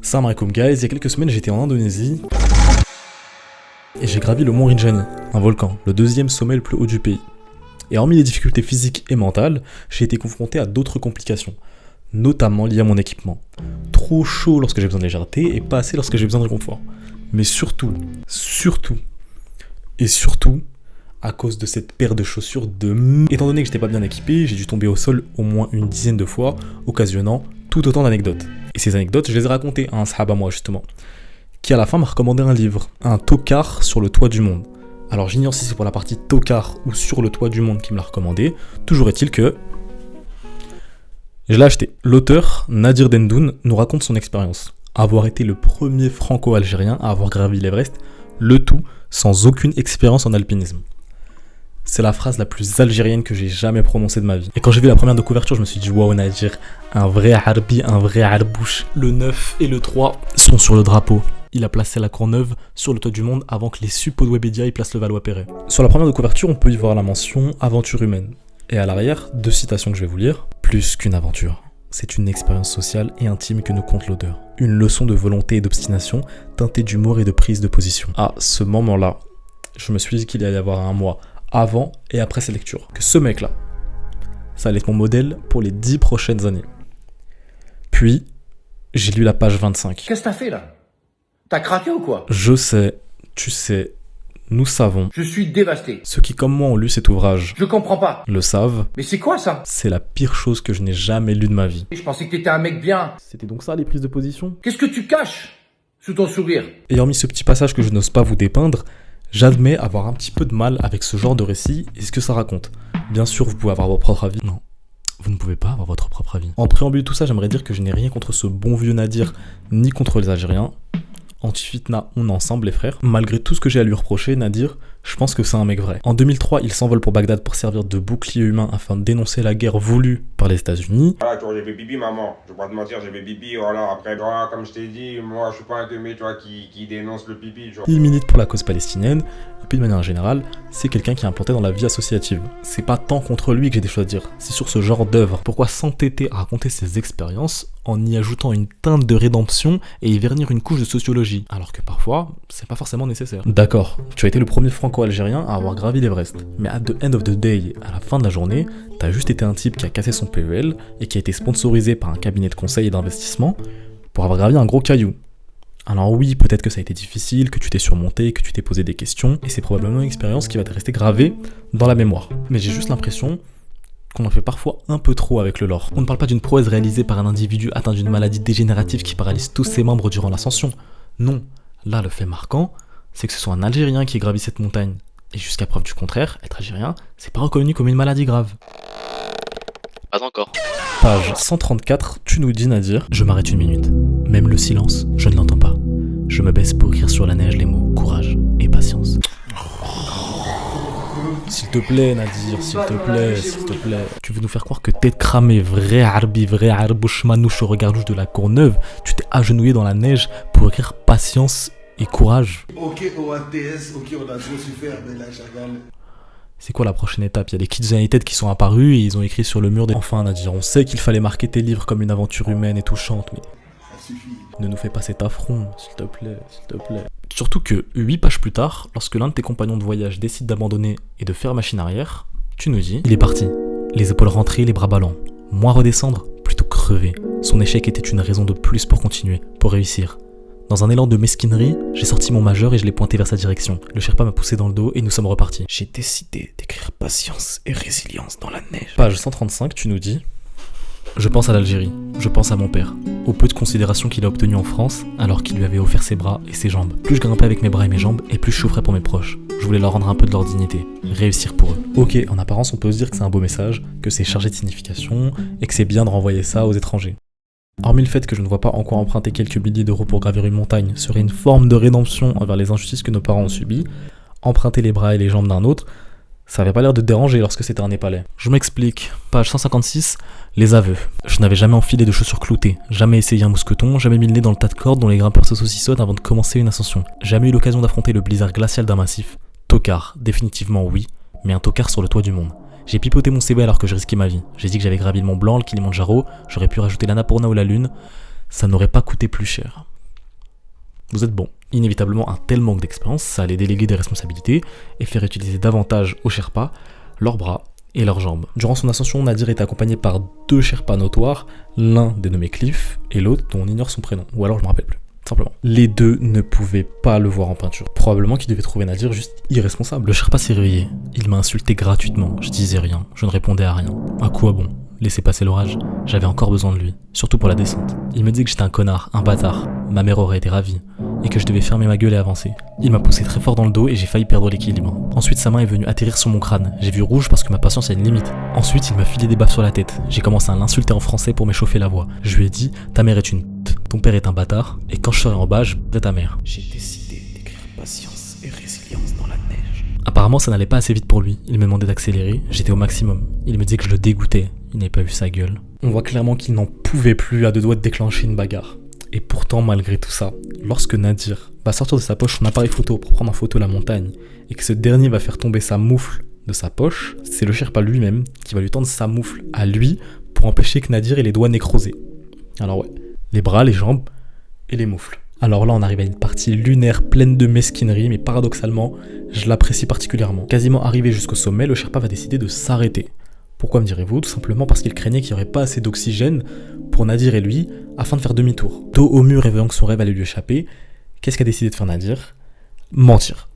Salam alaikum guys, il y a quelques semaines j'étais en Indonésie et j'ai gravi le mont Rinjani, un volcan, le deuxième sommet le plus haut du pays. Et hormis les difficultés physiques et mentales, j'ai été confronté à d'autres complications, notamment liées à mon équipement. Trop chaud lorsque j'ai besoin de légèreté et pas assez lorsque j'ai besoin de confort. Mais surtout, à cause de cette paire de chaussures Étant donné que j'étais pas bien équipé, j'ai dû tomber au sol au moins une dizaine de fois, occasionnant tout autant d'anecdotes. Et ces anecdotes, je les ai racontées à un sahaba moi justement, qui à la fin m'a recommandé un livre, un tokar sur le toit du monde. Alors j'ignore si c'est pour la partie tokar ou sur le toit du monde qui me l'a recommandé, toujours est-il que je l'ai acheté. L'auteur, Nadir Dendoun, nous raconte son expérience. Avoir été le premier franco-algérien à avoir gravi l'Everest, le tout sans aucune expérience en alpinisme. C'est la phrase la plus algérienne que j'ai jamais prononcée de ma vie. Et quand j'ai vu la première de couverture, je me suis dit waouh Nadir, un vrai harbi, un vrai harbouche. Le 9 et le 3 sont sur le drapeau. Il a placé la Courneuve sur le toit du monde avant que les suppôts de Webedia y placent le Valois-Perret. Sur la première de couverture, on peut y voir la mention aventure humaine. Et à l'arrière, deux citations que je vais vous lire. Plus qu'une aventure, c'est une expérience sociale et intime que nous conte l'auteur. Une leçon de volonté et d'obstination, teintée d'humour et de prise de position. À ce moment-là, je me suis dit qu'il allait y avoir un mois avant et après ces lectures. Que ce mec-là, ça allait être mon modèle pour les 10 prochaines années. Puis, j'ai lu la page 25. Qu'est-ce que t'as fait là? T'as craqué ou quoi? Je sais, tu sais, nous savons. Je suis dévasté. Ceux qui, comme moi, ont lu cet ouvrage, Je comprends pas. le savent. Mais c'est quoi ça? C'est la pire chose que je n'ai jamais lue de ma vie. Je pensais que t'étais un mec bien. C'était donc ça, les prises de position? Qu'est-ce que tu caches sous ton sourire? Ayant mis ce petit passage que je n'ose pas vous dépeindre, j'admets avoir un petit peu de mal avec ce genre de récit et ce que ça raconte. Bien sûr, vous pouvez avoir votre propre avis. Non, vous ne pouvez pas avoir votre propre avis. En préambule de tout ça, j'aimerais dire que je n'ai rien contre ce bon vieux Nadir, ni contre les Algériens. Anti-fitna, on est ensemble les frères. Malgré tout ce que j'ai à lui reprocher, Nadir, je pense que c'est un mec vrai. En 2003, il s'envole pour Bagdad pour servir de bouclier humain afin de dénoncer la guerre voulue par les États-Unis. Voilà, tu vois, j'ai fait pipi, maman. Je vais pas te mentir, j'ai fait pipi, voilà. Après, voilà, comme je t'ai dit, moi, je suis pas un de mes, tu vois, qui dénonce le pipi, tu vois. Il milite pour la cause palestinienne, et puis de manière générale, c'est quelqu'un qui est implanté dans la vie associative. C'est pas tant contre lui que j'ai des choses à dire, c'est sur ce genre d'œuvre. Pourquoi s'entêter à raconter ses expériences en y ajoutant une teinte de rédemption et y vernir une couche de sociologie, alors que parfois, c'est pas forcément nécessaire. D'accord, tu as été le premier franco-algérien à avoir gravi l'Everest, mais at the end of the day, à la fin de la journée, t'as juste été un type qui a cassé son PEL et qui a été sponsorisé par un cabinet de conseil et d'investissement pour avoir gravi un gros caillou. Alors oui, peut-être que ça a été difficile, que tu t'es surmonté, que tu t'es posé des questions, et c'est probablement une expérience qui va te rester gravée dans la mémoire. Mais j'ai juste l'impression qu'on en fait parfois un peu trop avec le lore. On ne parle pas d'une prouesse réalisée par un individu atteint d'une maladie dégénérative qui paralyse tous ses membres durant l'ascension. Non, là le fait marquant, c'est que ce soit un Algérien qui ait gravi cette montagne. Et jusqu'à preuve du contraire, être algérien, c'est pas reconnu comme une maladie grave. Pas encore. Page 134, tu nous dis Nadir. Je m'arrête une minute. Même le silence, je ne l'entends pas. Je me baisse pour écrire sur la neige les mots courage et patience. S'il te plaît Nadir, s'il te plaît, s'il te plaît. Tu veux nous faire croire que tête cramée, vrai harbi, vrai harbouche manouche au regard rouge de la Courneuve, tu t'es agenouillé dans la neige pour écrire patience et courage. Ok OATS, ok on a trop souffert, mais là Chagall. C'est quoi la prochaine étape? Il y a des Kids United qui sont apparus et ils ont écrit sur le mur des... Enfin Nadir, on sait qu'il fallait marquer tes livres comme une aventure humaine et touchante, mais... Ça suffit. Ne nous fais pas cet affront, s'il te plaît, s'il te plaît. Surtout que 8 pages plus tard, lorsque l'un de tes compagnons de voyage décide d'abandonner et de faire machine arrière, tu nous dis... Il est parti, les épaules rentrées, les bras ballants. Moi redescendre, plutôt crever. Son échec était une raison de plus pour continuer, pour réussir. Dans un élan de mesquinerie, j'ai sorti mon majeur et je l'ai pointé vers sa direction. Le Sherpa m'a poussé dans le dos et nous sommes repartis. J'ai décidé d'écrire patience et résilience dans la neige. Page 135, tu nous dis... Je pense à l'Algérie, je pense à mon père, au peu de considération qu'il a obtenu en France alors qu'il lui avait offert ses bras et ses jambes. Plus je grimpais avec mes bras et mes jambes, et plus je souffrais pour mes proches. Je voulais leur rendre un peu de leur dignité, réussir pour eux. Ok, en apparence on peut se dire que c'est un beau message, que c'est chargé de signification, et que c'est bien de renvoyer ça aux étrangers. Hormis le fait que je ne vois pas en quoi emprunter quelques milliers d'euros pour gravir une montagne serait une forme de rédemption envers les injustices que nos parents ont subies, emprunter les bras et les jambes d'un autre, ça avait pas l'air de déranger lorsque c'était un Népalais. Je m'explique. Page 156, les aveux. Je n'avais jamais enfilé de chaussures cloutées, jamais essayé un mousqueton, jamais mis le nez dans le tas de cordes dont les grimpeurs se saucissonnent avant de commencer une ascension. Jamais eu l'occasion d'affronter le blizzard glacial d'un massif. Tocard, définitivement oui, mais un tocard sur le toit du monde. J'ai pipoté mon CV alors que je risquais ma vie. J'ai dit que j'avais gravi le Mont Blanc, le Kilimandjaro, j'aurais pu rajouter l'Annapurna ou la Lune. Ça n'aurait pas coûté plus cher. vous êtes bon. Inévitablement, un tel manque d'expérience, ça allait déléguer des responsabilités et faire utiliser davantage aux Sherpas leurs bras et leurs jambes. Durant son ascension, Nadir était accompagné par 2 Sherpas notoires, l'un dénommé Cliff et l'autre dont on ignore son prénom, ou alors je me rappelle plus. Simplement. Les deux ne pouvaient pas le voir en peinture. Probablement qu'ils devaient trouver Nadir juste irresponsable. Le Sherpa s'est réveillé. Il m'a insulté gratuitement. Je disais rien. Je ne répondais à rien. À quoi bon? Laissez passer l'orage. J'avais encore besoin de lui. Surtout pour la descente. Il me disait que j'étais un connard, un bâtard. Ma mère aurait été ravie. Et que je devais fermer ma gueule et avancer. Il m'a poussé très fort dans le dos et j'ai failli perdre l'équilibre. Ensuite, sa main est venue atterrir sur mon crâne. J'ai vu rouge parce que ma patience a une limite. Ensuite, il m'a filé des baffes sur la tête. J'ai commencé à l'insulter en français pour m'échauffer la voix. Je lui ai dit, ta mère est une pute, ton père est un bâtard, et quand je serai en bas, je baiserai ta mère. J'ai décidé d'écrire patience et résilience dans la neige. Apparemment, ça n'allait pas assez vite pour lui. Il me demandait d'accélérer, j'étais au maximum. Il me disait que je le dégoûtais. Il n'avait pas vu sa gueule. On voit clairement qu'il n'en pouvait plus à 2 doigts de déclencher une bagarre. Et pourtant, malgré tout ça, lorsque Nadir va sortir de sa poche son appareil photo pour prendre en photo la montagne, et que ce dernier va faire tomber sa moufle de sa poche, c'est le Sherpa lui-même qui va lui tendre sa moufle à lui pour empêcher que Nadir ait les doigts nécrosés. Alors ouais, les bras, les jambes et les moufles. Alors là, on arrive à une partie lunaire pleine de mesquinerie, mais paradoxalement, je l'apprécie particulièrement. Quasiment arrivé jusqu'au sommet, le Sherpa va décider de s'arrêter. Pourquoi me direz-vous? Tout simplement parce qu'il craignait qu'il n'y aurait pas assez d'oxygène pour Nadir et lui afin de faire demi-tour. Dos au mur et voyant que son rêve allait lui échapper, qu'est-ce qu'a décidé de faire Nadir? Mentir.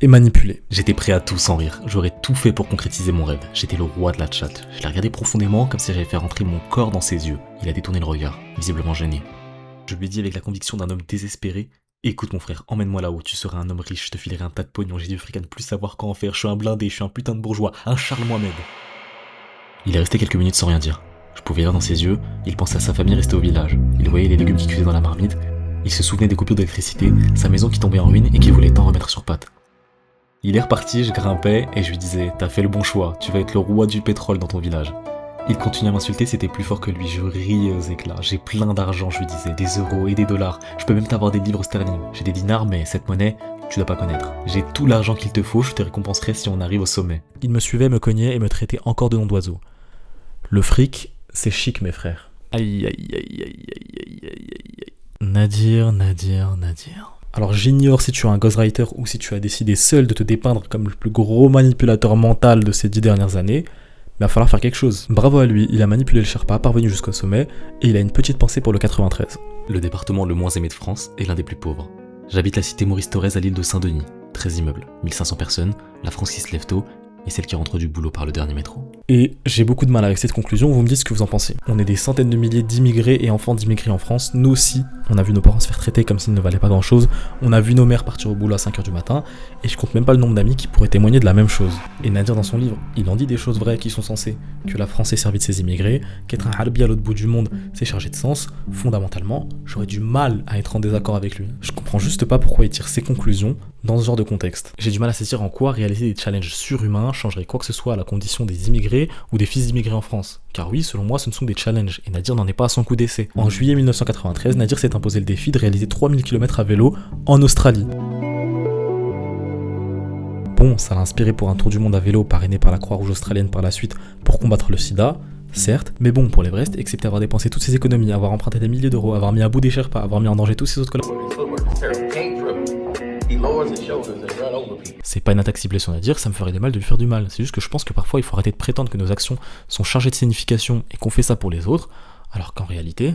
Et manipuler. J'étais prêt à tout sans rire. J'aurais tout fait pour concrétiser mon rêve. J'étais le roi de la chatte. Je l'ai regardé profondément comme si j'avais fait rentrer mon corps dans ses yeux. Il a détourné le regard, visiblement gêné. Je lui ai dit avec la conviction d'un homme désespéré: écoute mon frère, emmène-moi là-haut, tu seras un homme riche, je te filerai un tas de pognon, j'ai du fric à ne plus savoir quoi en faire, je suis un blindé, je suis un putain de bourgeois, un Charles Mohamed. Il est resté quelques minutes sans rien dire. Je pouvais lire dans ses yeux, il pensait à sa famille restée au village. Il voyait les légumes qui cuisaient dans la marmite, il se souvenait des coupures d'électricité, sa maison qui tombait en ruine et qu'il voulait tant remettre sur pattes. Il est reparti, je grimpais et je lui disais: t'as fait le bon choix, tu vas être le roi du pétrole dans ton village. Il continuait à m'insulter, c'était plus fort que lui, je riais aux éclats. J'ai plein d'argent, je lui disais, des euros et des dollars. Je peux même t'avoir des livres sterling. J'ai des dinars, mais cette monnaie, tu dois pas connaître. J'ai tout l'argent qu'il te faut, je te récompenserai si on arrive au sommet. Il me suivait, me cognait et me traitait encore de nom d'oiseau. Le fric, c'est chic, mes frères. Aïe, aïe, aïe, aïe, aïe, aïe, aïe, aïe. Nadir. Alors j'ignore si tu es un ghostwriter ou si tu as décidé seul de te dépeindre comme le plus gros manipulateur mental de ces 10 dernières années, mais il va falloir faire quelque chose. Bravo à lui, il a manipulé le Sherpa, parvenu jusqu'au sommet, et il a une petite pensée pour le 93. Le département le moins aimé de France et l'un des plus pauvres. J'habite la cité Maurice Thorez à l'île de Saint-Denis. 13 immeubles, 1500 personnes, la France qui se lève tôt, et celle qui rentre du boulot par le dernier métro. Et j'ai beaucoup de mal avec cette conclusion, vous me dites ce que vous en pensez. On est des centaines de milliers d'immigrés et enfants d'immigrés en France, nous aussi, on a vu nos parents se faire traiter comme s'ils ne valaient pas grand chose, on a vu nos mères partir au boulot à 5h du matin, et je compte même pas le nombre d'amis qui pourraient témoigner de la même chose. Et Nadir dans son livre, il en dit des choses vraies qui sont sensées, que la France est servie de ses immigrés, qu'être un harbi à l'autre bout du monde, c'est chargé de sens, fondamentalement, j'aurais du mal à être en désaccord avec lui. Je comprends juste pas pourquoi il tire ses conclusions dans ce genre de contexte. J'ai du mal à saisir en quoi réaliser des challenges surhumains changerait quoi que ce soit à la condition des immigrés ou des fils d'immigrés en France. Car oui, selon moi, ce ne sont des challenges, et Nadir n'en est pas à son coup d'essai. En juillet 1993, Nadir s'est imposé le défi de réaliser 3000 km à vélo en Australie. Bon, ça l'a inspiré pour un tour du monde à vélo parrainé par la Croix-Rouge australienne par la suite pour combattre le sida, certes, mais bon, pour l'Everest, excepté avoir dépensé toutes ses économies, avoir emprunté des milliers d'euros, avoir mis à bout des Sherpas, avoir mis en danger tous ses autres C'est pas une attaque ciblée sur Nadir, ça me ferait de mal de lui faire du mal. C'est juste que je pense que parfois il faut arrêter de prétendre que nos actions sont chargées de signification et qu'on fait ça pour les autres, alors qu'en réalité...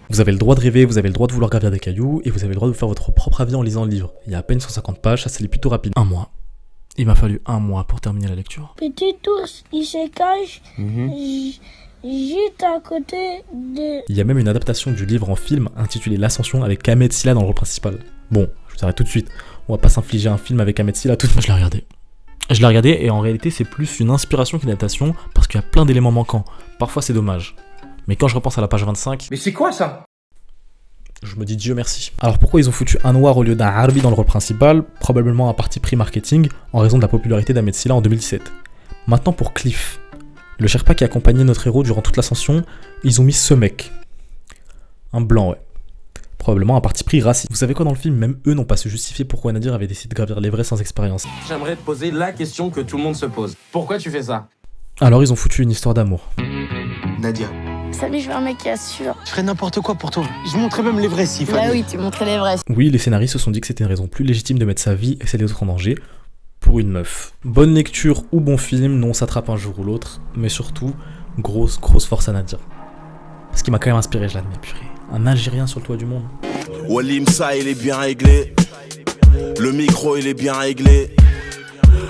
Vous avez le droit de rêver, vous avez le droit de vouloir gravir des cailloux, et vous avez le droit de vous faire votre propre avis en lisant le livre. Il y a à peine 150 pages, ça se lit plutôt rapide. 1 mois. Il m'a fallu 1 mois pour terminer la lecture. Petit ours, il se cache juste à côté de... Il y a même une adaptation du livre en film intitulé L'Ascension avec Ahmed Silla dans le rôle principal. Bon, je vous arrête tout de suite. On va pas s'infliger un film avec Ahmed Silla tout de suite. Je l'ai regardé et en réalité c'est plus une inspiration qu'une adaptation parce qu'il y a plein d'éléments manquants. Parfois c'est dommage. Mais quand je repense à la page 25... Mais c'est quoi ça? Je me dis Dieu merci. Alors pourquoi ils ont foutu un noir au lieu d'un harbi dans le rôle principal? Probablement un parti pris marketing en raison de la popularité d'Ahmed Silla en 2017. Maintenant pour Cliff. Le Sherpa qui accompagnait notre héros durant toute l'ascension, ils ont mis ce mec. Un blanc, ouais. Probablement un parti pris raciste. Vous savez quoi, dans le film, même eux n'ont pas su justifier pourquoi Nadir avait décidé de gravir l'Everest sans expérience. J'aimerais te poser la question que tout le monde se pose. Pourquoi tu fais ça? Alors ils ont foutu une histoire d'amour. Nadia, Samy, je veux un mec qui assure. Je ferais n'importe quoi pour toi. Je montrerais même les vrais s'il fallait. Bah oui, tu montrais les vrais. Oui, les scénaristes se sont dit que c'était une raison plus légitime de mettre sa vie et celle des autres en danger pour une meuf. Bonne lecture ou bon film, non, on s'attrape un jour ou l'autre, mais surtout, grosse force à Nadia. Parce qu'il m'a quand même inspiré, je l'admets, purée. Un Algérien sur le toit du monde. Walimsa, il est bien réglé. Le micro, il est bien réglé.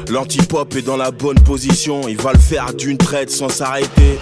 L'antipop est dans la bonne position. Il va le faire d'une traite sans s'arrêter.